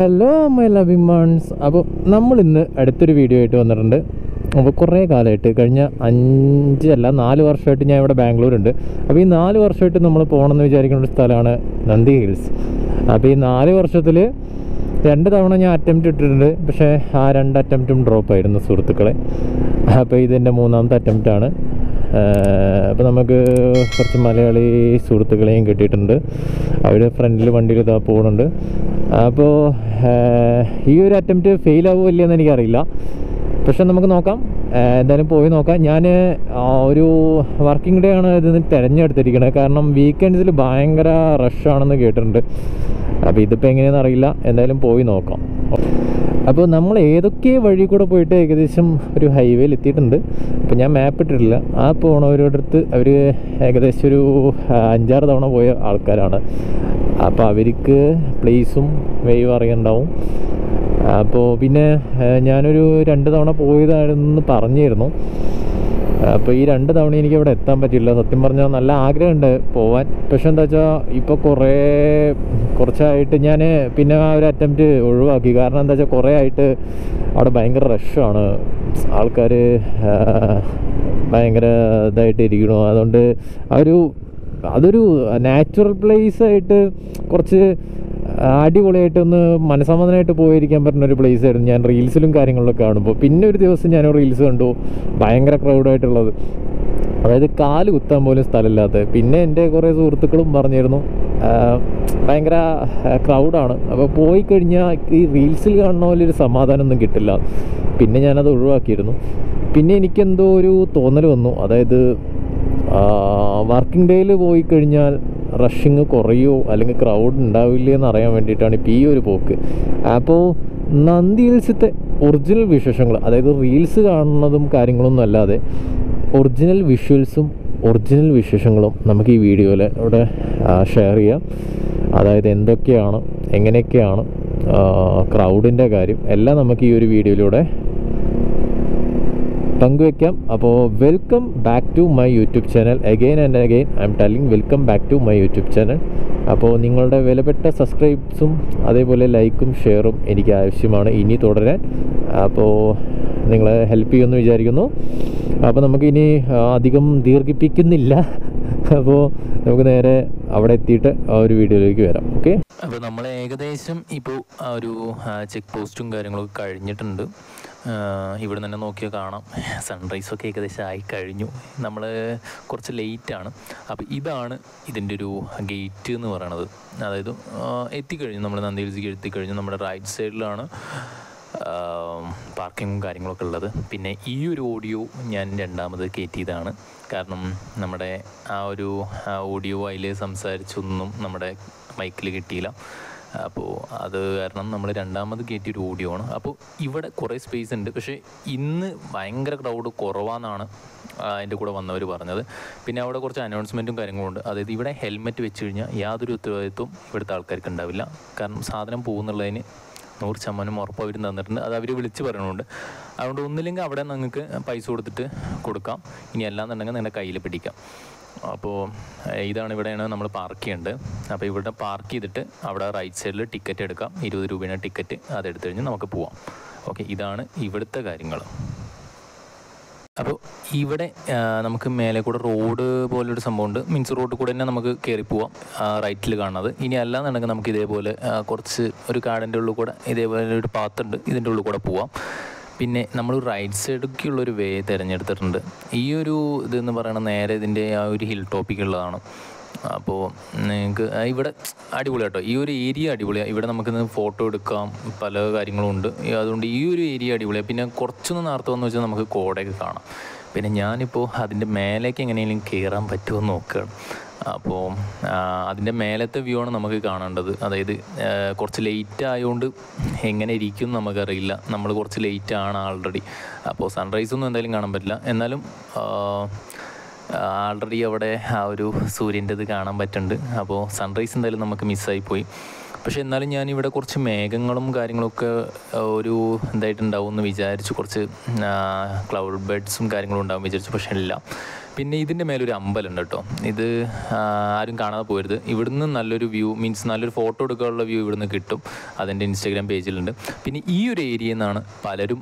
Hello my loving once. അപ്പോൾ നമ്മളിന്ന് അടുത്തൊരു വീഡിയോ ആയിട്ട് വന്നിട്ടുണ്ട്. അപ്പോൾ കുറേ കാലമായിട്ട് കഴിഞ്ഞ 4 വർഷമായിട്ട് ഞാൻ ഇവിടെ ബാംഗ്ലൂരുണ്ട്. അപ്പോൾ ഈ 4 വർഷമായിട്ട് നമ്മൾ പോകണമെന്ന് വിചാരിക്കുന്ന ഒരു സ്ഥലമാണ് നന്ദി ഹിൽസ്. അപ്പോൾ ഈ 4 വർഷത്തിൽ 2 തവണ ഞാൻ അറ്റംപ്റ്റ് ഇട്ടിട്ടുണ്ട്. പക്ഷേ ആ 2 അറ്റംപ്റ്റും ഡ്രോപ്പായിരുന്നു സുഹൃത്തുക്കളെ. അപ്പോൾ ഇതെൻ്റെ 3ാമത്തെ അറ്റംപ്റ്റാണ്. അപ്പോൾ നമുക്ക് കുറച്ച് മലയാളി സുഹൃത്തുക്കളെയും കിട്ടിയിട്ടുണ്ട്. അവർ ഫ്രണ്ടിൽ വണ്ടിയിൽ ഇതാ പോകുന്നുണ്ട്. അപ്പോൾ ഈ ഒരു അറ്റംപ്റ്റ് ഫെയിൽ ആവുമോ ഇല്ലയെന്ന് എനിക്കറിയില്ല. പക്ഷെ നമുക്ക് നോക്കാം, എന്തായാലും പോയി നോക്കാം. ഞാൻ ഒരു വർക്കിംഗ് ഡേ ആണ് ഇതിന് തിരഞ്ഞെടുത്തിരിക്കുന്നത്. കാരണം വീക്കെൻഡ്സിൽ ഭയങ്കര റഷാണെന്ന് കേട്ടിട്ടുണ്ട്. അപ്പോൾ ഇതിപ്പോൾ എങ്ങനെയാണെന്ന് അറിയില്ല. എന്തായാലും പോയി നോക്കാം. അപ്പോൾ നമ്മൾ ഏതൊക്കെ വഴി കൂടെ പോയിട്ട് ഏകദേശം ഒരു ഹൈവേയിൽ എത്തിയിട്ടുണ്ട്. അപ്പോൾ ഞാൻ മാപ്പ് ഇട്ടിട്ടില്ല. ആ പോണവരുടെ അടുത്ത് അവർ ഏകദേശം ഒരു 5-6 തവണ പോയ ആൾക്കാരാണ്. അപ്പോൾ അവർക്ക് പ്ലേസും വേയും അറിയണ്ടാവും. അപ്പോൾ പിന്നെ ഞാനൊരു 2 തവണ പോയതാണെന്ന് പറഞ്ഞിരുന്നു. അപ്പോൾ ഈ 2 തവണ എനിക്ക് അവിടെ എത്താൻ പറ്റില്ല. സത്യം പറഞ്ഞാൽ നല്ല ആഗ്രഹമുണ്ട് പോവാൻ. പക്ഷെ എന്താ വെച്ചാൽ ഇപ്പോൾ കുറച്ചായിട്ട് ഞാൻ പിന്നെ ആ ഒരു അറ്റംപ്റ്റ് ഒഴിവാക്കി. കാരണം എന്താ വെച്ചാൽ കുറേ ആയിട്ട് അവിടെ ഭയങ്കര റഷാണ്. ആൾക്കാർ ഭയങ്കര ഇതായിട്ട് ഇരിക്കണു. അതുകൊണ്ട് അതൊരു നാച്ചുറൽ പ്ലേസ് ആയിട്ട് കുറച്ച് അടിപൊളിയായിട്ട് ഒന്ന് മനസ്സമാധാനമായിട്ട് പോയിരിക്കാൻ പറ്റുന്ന ഒരു പ്ലേസ് ആയിരുന്നു ഞാൻ റീൽസിലും കാര്യങ്ങളിലൊക്കെ കാണുമ്പോൾ. പിന്നെ ഒരു ദിവസം ഞാൻ റീൽസ് കണ്ടു ഭയങ്കര ക്രൗഡായിട്ടുള്ളത്, അതായത് കാല് കുത്താൻ പോലും സ്ഥലമില്ലാത്ത. പിന്നെ എൻ്റെ കുറേ സുഹൃത്തുക്കളും പറഞ്ഞിരുന്നു ഭയങ്കര ക്രൗഡാണ്. അപ്പോൾ പോയി കഴിഞ്ഞാൽ ഈ റീൽസിൽ കാണുന്ന പോലെ ഒരു സമാധാനമൊന്നും കിട്ടില്ല. പിന്നെ ഞാനത് ഒഴിവാക്കിയിരുന്നു. പിന്നെ എനിക്കെന്തോ ഒരു തോന്നൽ വന്നു, അതായത് വർക്കിംഗ് ഡേയിൽ പോയി കഴിഞ്ഞാൽ റഷിങ് കുറയോ അല്ലെങ്കിൽ ക്രൗഡ് ഉണ്ടാവില്ലേ എന്ന് അറിയാൻ വേണ്ടിയിട്ടാണ് ഇപ്പോൾ ഈ ഒരു പോക്ക്. അപ്പോൾ നന്ദി ഹിൽസിലത്തെ ഒറിജിനൽ വിശേഷങ്ങൾ, അതായത് റീൽസ് കാണുന്നതും കാര്യങ്ങളൊന്നും അല്ലാതെ ഒറിജിനൽ വിഷ്വൽസും ഒറിജിനൽ വിശേഷങ്ങളും നമുക്ക് ഈ വീഡിയോയിലൂടെ ഷെയർ ചെയ്യാം. അതായത് എന്തൊക്കെയാണ്, എങ്ങനെയൊക്കെയാണ് ക്രൗഡിൻ്റെ കാര്യം എല്ലാം നമുക്ക് ഈ ഒരു വീഡിയോയിലൂടെ പങ്കുവയ്ക്കാം. അപ്പോൾ welcome back to my YouTube channel. Again and again I'm telling welcome back to my YouTube channel. അപ്പോൾ നിങ്ങളുടെ വിലപ്പെട്ട സബ്സ്ക്രൈബ്സും അതേപോലെ ലൈക്കും ഷെയറും എനിക്ക് ആവശ്യമാണ് ഇനി തുടരാൻ. അപ്പോൾ നിങ്ങളെ ഹെൽപ്പ് ചെയ്യുമെന്ന് വിചാരിക്കുന്നു. അപ്പോൾ നമുക്കിനി അധികം ദീർഘിപ്പിക്കുന്നില്ല. അപ്പോൾ നമുക്ക് നേരെ അവിടെ എത്തിയിട്ട് ആ ഒരു വീഡിയോയിലേക്ക് വരാം. ഓക്കെ. അപ്പോൾ നമ്മൾ ഏകദേശം ഇപ്പോൾ ആ ഒരു ചെക്ക് പോസ്റ്റും കാര്യങ്ങളൊക്കെ കഴിഞ്ഞിട്ടുണ്ട്. ഇവിടെ തന്നെ നോക്കിയാൽ കാണാം സൺറൈസൊക്കെ ഏകദേശം ആയി കഴിഞ്ഞു. നമ്മൾ കുറച്ച് ലേറ്റാണ്. അപ്പോൾ ഇതാണ് ഇതിൻ്റെ ഒരു ഗേറ്റ് എന്ന് പറയണത്. അതായത് എത്തിക്കഴിഞ്ഞു, നമ്മൾ നന്ദി ഹിൽസിലേക്ക് എത്തിക്കഴിഞ്ഞു. നമ്മുടെ റൈറ്റ് സൈഡിലാണ് പാർക്കിങ്ങും കാര്യങ്ങളൊക്കെ ഉള്ളത്. പിന്നെ ഈ ഒരു ഓഡിയോ ഞാൻ 2ാമത് കയറ്റിയതാണ്. കാരണം നമ്മുടെ ആ ഒരു ഓഡിയോ അതിൽ സംസാരിച്ചൊന്നും നമ്മുടെ മൈക്കിൽ കിട്ടിയില്ല. അപ്പോൾ അത് കാരണം നമ്മൾ 2ാമത് കയറ്റിയൊരു ഓഡിയോ ആണ്. അപ്പോൾ ഇവിടെ കുറേ സ്പേസ് ഉണ്ട്. പക്ഷേ ഇന്ന് ഭയങ്കര ക്രൗഡ് കുറവാണെന്നാണ് അതിൻ്റെ കൂടെ വന്നവർ പറഞ്ഞത്. പിന്നെ അവിടെ കുറച്ച് അനൗൺസ്മെൻറ്റും കാര്യങ്ങളുണ്ട്. അതായത് ഇവിടെ ഹെൽമെറ്റ് വെച്ച് കഴിഞ്ഞാൽ യാതൊരു ഉത്തരവാദിത്വവും ഇവിടുത്തെ ആൾക്കാർക്ക് ഉണ്ടാവില്ല. കാരണം സാധനം പോകുന്നുള്ളതിന് 100% ഉറപ്പ് അവർ തന്നിട്ടുണ്ട്. അത് അവർ വിളിച്ച് പറയണുണ്ട്. അതുകൊണ്ട് ഒന്നില്ലെങ്കിൽ അവിടെ നിങ്ങൾക്ക് പൈസ കൊടുത്തിട്ട് കൊടുക്കാം, ഇനി അല്ലാന്നുണ്ടെങ്കിൽ നിങ്ങളുടെ കയ്യിൽ പിടിക്കാം. അപ്പോൾ ഇതാണ്, ഇവിടെയാണ് നമ്മൾ പാർക്ക് ചെയ്യേണ്ടത്. അപ്പോൾ ഇവിടെ പാർക്ക് ചെയ്തിട്ട് അവിടെ റൈറ്റ് സൈഡിൽ ടിക്കറ്റ് എടുക്കാം. 20 രൂപയാണ് ടിക്കറ്റ്. അതെടുത്ത് കഴിഞ്ഞ് നമുക്ക് പോവാം. ഓക്കെ, ഇതാണ് ഇവിടുത്തെ കാര്യങ്ങൾ. അപ്പോൾ ഇവിടെ നമുക്ക് മേലെ കൂടെ റോഡ് പോലൊരു സംഭവമുണ്ട്. മീൻസ് റോഡ് കൂടെ തന്നെ നമുക്ക് കയറി പോവാം, റൈറ്റിൽ കാണുന്നത്. ഇനി അല്ലാന്നുണ്ടെങ്കിൽ നമുക്ക് ഇതേപോലെ കുറച്ച് ഒരു കാടിൻ്റെ ഉള്ളിൽ കൂടെ ഇതേപോലെ ഒരു പാത്തുണ്ട്, ഇതിൻ്റെ ഉള്ളിൽ കൂടെ പോവാം. പിന്നെ നമ്മൾ റൈറ്റ് സൈഡിലേക്കുള്ളൊരു വേ തിരഞ്ഞെടുത്തിട്ടുണ്ട്. ഈ ഒരു ഇതെന്ന് പറയുന്നത് നേരെ ഇതിൻ്റെ ആ ഒരു ഹിൽ ടോപ്പിക്കുള്ളതാണ്. അപ്പോൾ നിങ്ങൾക്ക് ഇവിടെ അടിപൊളിയാട്ടോ, ഈ ഒരു ഏരിയ അടിപൊളിയാണ്. ഇവിടെ നമുക്കിന്ന് ഫോട്ടോ എടുക്കാം, പല കാര്യങ്ങളും ഉണ്ട്. അതുകൊണ്ട് ഈ ഒരു ഏരിയ അടിപൊളിയാണ്. പിന്നെ കുറച്ചൊന്ന് നേരത്തെ വന്നു വെച്ചാൽ നമുക്ക് കോടയൊക്കെ കാണാം. പിന്നെ ഞാനിപ്പോൾ അതിൻ്റെ മേലേക്ക് എങ്ങനെയെങ്കിലും കയറാൻ പറ്റുമോ എന്ന് നോക്കുകയാണ്. അപ്പോൾ അതിൻ്റെ മേലത്തെ വ്യൂ ആണ് നമുക്ക് കാണേണ്ടത്. അതായത് കുറച്ച് ലേറ്റ് ആയതുകൊണ്ട് എങ്ങനെ ഇരിക്കും നമുക്കറിയില്ല. നമ്മൾ കുറച്ച് ലേറ്റാണ് ആൾറെഡി. അപ്പോൾ സൺറൈസൊന്നും എന്തായാലും കാണാൻ പറ്റില്ല. എന്നാലും ആൾറെഡി അവിടെ ആ ഒരു സൂര്യൻ്റെ ഇത് കാണാൻ പറ്റുന്നുണ്ട്. അപ്പോൾ സൺറൈസ് എന്തായാലും നമുക്ക് മിസ്സായിപ്പോയി. പക്ഷേ എന്നാലും ഞാനിവിടെ കുറച്ച് മേഘങ്ങളും കാര്യങ്ങളൊക്കെ ഒരു ഇതായിട്ടുണ്ടാവും എന്ന് വിചാരിച്ചു. കുറച്ച് ക്ലൗഡ് ബെഡ്സും കാര്യങ്ങളും ഉണ്ടാവും വിചാരിച്ചു. പക്ഷേ ഇല്ല. പിന്നെ ഇതിൻ്റെ മേലൊരു അമ്പലമുണ്ട് കേട്ടോ. ഇത് ആരും കാണാതെ പോരുത്. ഇവിടുന്ന് നല്ലൊരു വ്യൂ, മീൻസ് നല്ലൊരു ഫോട്ടോ എടുക്കാനുള്ള വ്യൂ ഇവിടുന്ന് കിട്ടും. അതെൻ്റെ ഇൻസ്റ്റാഗ്രാം പേജിലുണ്ട്. പിന്നെ ഈ ഒരു ഏരിയയിൽ നിന്നാണ് പലരും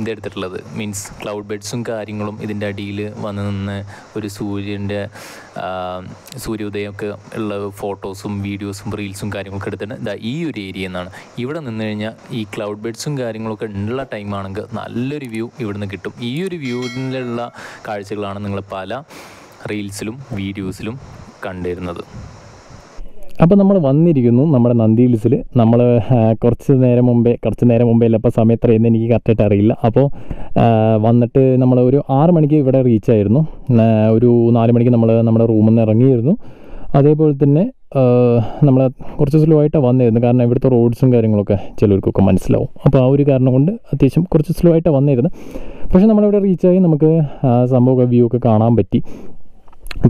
ഇതെടുത്തിട്ടുള്ളത്. മീൻസ് ക്ലൗഡ് ബെഡ്സും കാര്യങ്ങളും ഇതിൻ്റെ അടിയിൽ വന്ന് നിന്ന് ഒരു സൂര്യോദയമൊക്കെ ഉള്ള ഫോട്ടോസും വീഡിയോസും റീൽസും കാര്യങ്ങളൊക്കെ എടുത്തിട്ട് ഈ ഒരു ഏരിയയിൽ നിന്നാണ്. ഇവിടെ നിന്ന് കഴിഞ്ഞാൽ ഈ ക്ലൗഡ് ബെഡ്സും കാര്യങ്ങളൊക്കെ ഉള്ള ടൈമാണെങ്കിൽ നല്ലൊരു വ്യൂ ഇവിടുന്ന് കിട്ടും. ഈ ഒരു വ്യൂവിലുള്ള കാഴ്ചകളാണ് നിങ്ങൾ പല റീൽസിലും വീഡിയോസിലും കണ്ടിരുന്നത്. അപ്പോൾ നമ്മൾ വന്നിരിക്കുന്നു നമ്മുടെ നന്ദി ഹിൽസിൽ. നമ്മൾ കുറച്ച് നേരം മുമ്പേ അല്ല, ഇപ്പോൾ സമയം എത്രയെന്ന് എനിക്ക് കറക്റ്റായിട്ട് അറിയില്ല. അപ്പോൾ വന്നിട്ട് നമ്മൾ ഒരു 6 മണിക്ക് ഇവിടെ റീച്ച് ആയിരുന്നു. ഒരു 4 മണിക്ക് നമ്മൾ നമ്മുടെ റൂമിൽ നിന്ന് ഇറങ്ങിയിരുന്നു. അതേപോലെ തന്നെ നമ്മൾ കുറച്ച് സ്ലോ ആയിട്ടാണ് വന്നിരുന്നു. കാരണം ഇവിടുത്തെ റോഡ്സും കാര്യങ്ങളൊക്കെ ചിലർക്കൊക്കെ മനസ്സിലാവും. അപ്പോൾ ആ ഒരു കാരണം കൊണ്ട് അത്യാവശ്യം കുറച്ച് സ്ലോ ആയിട്ടാണ് വന്നിരുന്നു. പക്ഷേ നമ്മളിവിടെ റീച്ചായി നമുക്ക് സംഭവമൊക്കെ വ്യൂ ഒക്കെ കാണാൻ പറ്റി.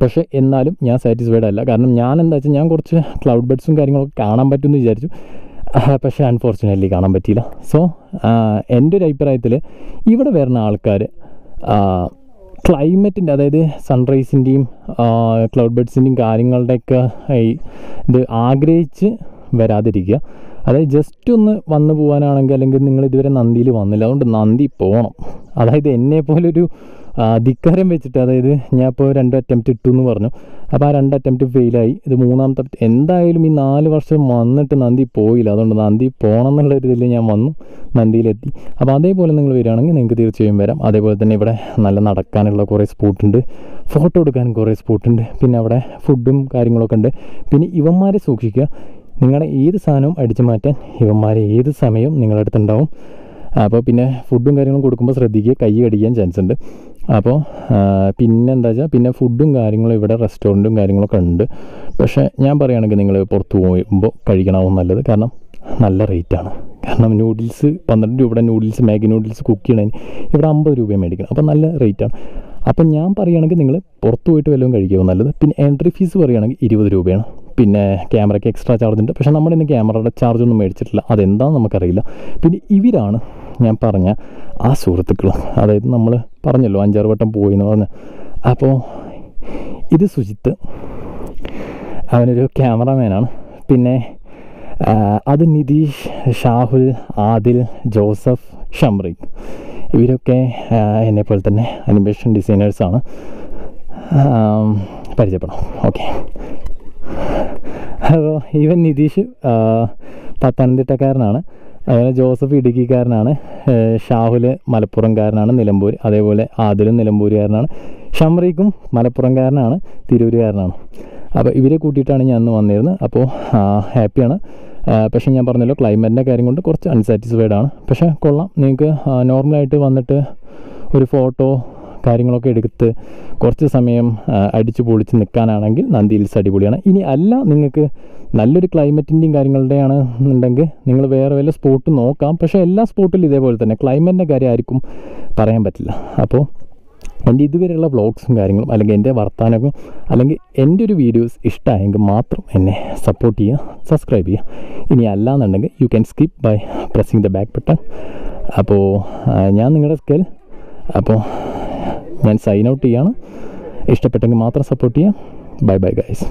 പക്ഷേ എന്നാലും ഞാൻ സാറ്റിസ്ഫൈഡ് അല്ല. കാരണം ഞാൻ എന്താ വെച്ചാൽ ഞാൻ കുറച്ച് ക്ലൗഡ് ബെഡ്സും കാര്യങ്ങളൊക്കെ കാണാൻ പറ്റുമെന്ന് വിചാരിച്ചു. പക്ഷേ അൺഫോർച്ചുനേറ്റ്ലി കാണാൻ പറ്റിയില്ല. സോ എൻ്റെ ഒരു അഭിപ്രായത്തിൽ ഇവിടെ വരുന്ന ആൾക്കാർ ക്ലൈമറ്റിൻ്റെ, അതായത് സൺറൈസിൻ്റെയും ക്ലൗഡ് ബെഡ്സിൻ്റെയും കാര്യങ്ങളുടെയൊക്കെ ഇത് ആഗ്രഹിച്ച് വരാതിരിക്കുക. അതായത് ജസ്റ്റ് ഒന്ന് വന്നു പോകാനാണെങ്കിൽ, അല്ലെങ്കിൽ നിങ്ങൾ ഇതുവരെ നന്ദിയിൽ വന്നില്ല, അതുകൊണ്ട് നന്ദി പോകണം. അതായത് എന്നെപ്പോലൊരു ധിക്കാരം വെച്ചിട്ട്, അതായത് ഞാൻ ഇപ്പോൾ 2 അറ്റംപ്റ്റ് ഇട്ടു എന്ന് പറഞ്ഞു. അപ്പോൾ ആ 2 അറ്റംപ്റ്റ് ഫെയിലായി. ഇത് 3ാമത്തെ എന്തായാലും ഈ 4 വർഷം വന്നിട്ട് നന്ദി പോയില്ല. അതുകൊണ്ട് നന്ദി പോകണം എന്നുള്ള ഒരു ഇതിൽ ഞാൻ വന്നു, നന്ദിയിലെത്തി. അപ്പോൾ അതേപോലെ നിങ്ങൾ വരികയാണെങ്കിൽ നിങ്ങൾക്ക് തീർച്ചയായും വരാം. അതേപോലെ തന്നെ ഇവിടെ നല്ല നടക്കാനുള്ള കുറേ സ്പോട്ടുണ്ട്, ഫോട്ടോ എടുക്കാൻ കുറേ സ്പോട്ടുണ്ട്. പിന്നെ അവിടെ ഫുഡും കാര്യങ്ങളൊക്കെ ഉണ്ട്. പിന്നെ ഇവന്മാരെ സൂക്ഷിക്കുക. നിങ്ങളുടെ ഏത് സാധനവും അടിച്ചു മാറ്റാൻ ഇവന്മാരെ ഏത് സമയവും നിങ്ങളുടെ അടുത്തുണ്ടാവും. അപ്പോൾ പിന്നെ ഫുഡും കാര്യങ്ങളും കൊടുക്കുമ്പോൾ ശ്രദ്ധിക്കുക, കൈ കടിക്കാൻ ചാൻസ് ഉണ്ട്. അപ്പോൾ പിന്നെന്താ വെച്ചാൽ പിന്നെ ഫുഡും കാര്യങ്ങളും ഇവിടെ റെസ്റ്റോറൻറ്റും കാര്യങ്ങളൊക്കെ ഉണ്ട്. പക്ഷേ ഞാൻ പറയുകയാണെങ്കിൽ നിങ്ങൾ പുറത്ത് പോകുമ്പോൾ കഴിക്കണമാവും നല്ലത്. കാരണം നല്ല റേറ്റാണ്. കാരണം നൂഡിൽസ് 12 രൂപയുടെ നൂഡിൽസ്, മാഗി നൂഡിൽസ് കുക്ക് ചെയ്യണതിന് ഇവിടെ 50 രൂപ മേടിക്കണം. അപ്പോൾ നല്ല റേറ്റാണ്. അപ്പം ഞാൻ പറയുകയാണെങ്കിൽ നിങ്ങൾ പുറത്ത് പോയിട്ട് വല്ലതും കഴിക്കുമോ നല്ലത്. പിന്നെ എൻട്രി ഫീസ് പറയുകയാണെങ്കിൽ 20 രൂപയാണ്. പിന്നെ ക്യാമറയ്ക്ക് എക്സ്ട്രാ ചാർജ് ഉണ്ട്. പക്ഷേ നമ്മളിന്ന് ക്യാമറയുടെ ചാർജൊന്നും മേടിച്ചിട്ടില്ല. അതെന്താണെന്ന് നമുക്കറിയില്ല. പിന്നെ ഇവരാണ് ഞാൻ പറഞ്ഞ ആ സുഹൃത്തുക്കൾ. അതായത് നമ്മൾ പറഞ്ഞല്ലോ 5-6 വട്ടം പോയി എന്ന് പറഞ്ഞ്. അപ്പോൾ ഇത് സുജിത്ത്, അവനൊരു ക്യാമറാമാനാണ്. പിന്നെ അത് നിതീഷ്, ഷാഹുൽ, ആദിൽ, ജോസഫ്, ഷംറീഖ്, ഇവരൊക്കെ എന്നെപ്പോലെ തന്നെ അനിമേഷൻ ഡിസൈനേഴ്സാണ്. പരിചയപ്പെടാം. ഓക്കെ. അപ്പോൾ ഇവൻ നിതീഷ് പത്തനംതിട്ടക്കാരനാണ്. അതുപോലെ ജോസഫ് ഇടുക്കിക്കാരനാണ്. ഷാഹുൽ മലപ്പുറംകാരനാണ്, നിലമ്പൂർ. അതേപോലെ ആദിലും നിലമ്പൂരുകാരനാണ്. ഷംറീഖും മലപ്പുറംകാരനാണ്, തിരൂരുകാരനാണ്. അപ്പോൾ ഇവരെ കൂട്ടിയിട്ടാണ് ഞാൻ അന്ന് വന്നിരുന്നത്. അപ്പോൾ ഹാപ്പിയാണ്. പക്ഷേ ഞാൻ പറഞ്ഞല്ലോ ക്ലൈമറ്റിൻ്റെ കാര്യം കൊണ്ട് കുറച്ച് അൺസാറ്റിസ്ഫൈഡ് ആണ്. പക്ഷേ കൊള്ളാം. നിങ്ങൾക്ക് നോർമലായിട്ട് വന്നിട്ട് ഒരു ഫോട്ടോ കാര്യങ്ങളൊക്കെ എടുത്ത് കുറച്ച് സമയം അടിച്ചു പൊളിച്ച് നിൽക്കാനാണെങ്കിൽ നന്ദി ഹിൽസ് അടിപൊളിയാണ്. ഇനി അല്ല, നിങ്ങൾക്ക് നല്ലൊരു ക്ലൈമറ്റിൻ്റെയും കാര്യങ്ങളുടെയാണ് എന്നുണ്ടെങ്കിൽ നിങ്ങൾ വേറെ വല്ല സ്പോട്ട് നോക്കാം. പക്ഷേ എല്ലാ സ്പോട്ടിലും ഇതേപോലെ തന്നെ ക്ലൈമറ്റിൻ്റെ കാര്യം ആർക്കും പറയാൻ പറ്റില്ല. അപ്പോൾ എൻ്റെ ഇതുവരെയുള്ള വ്ളോഗ്സും കാര്യങ്ങളും, അല്ലെങ്കിൽ എൻ്റെ വർത്താനവും, അല്ലെങ്കിൽ എൻ്റെ ഒരു വീഡിയോസ് ഇഷ്ടമായെങ്കിൽ മാത്രം എന്നെ സപ്പോർട്ട് ചെയ്യുക, സബ്സ്ക്രൈബ് ചെയ്യുക. ഇനി അല്ലാന്നുണ്ടെങ്കിൽ you can skip by pressing the back button. അപ്പോൾ ഞാൻ നിങ്ങളുടെ സ്കെയിൽ. അപ്പോൾ ഞാൻ സൈൻ ഔട്ട് ചെയ്യാണ്. ഇഷ്ടപ്പെട്ടെങ്കിൽ മാത്രം സപ്പോർട്ട് ചെയ്യാം. Bye bye guys.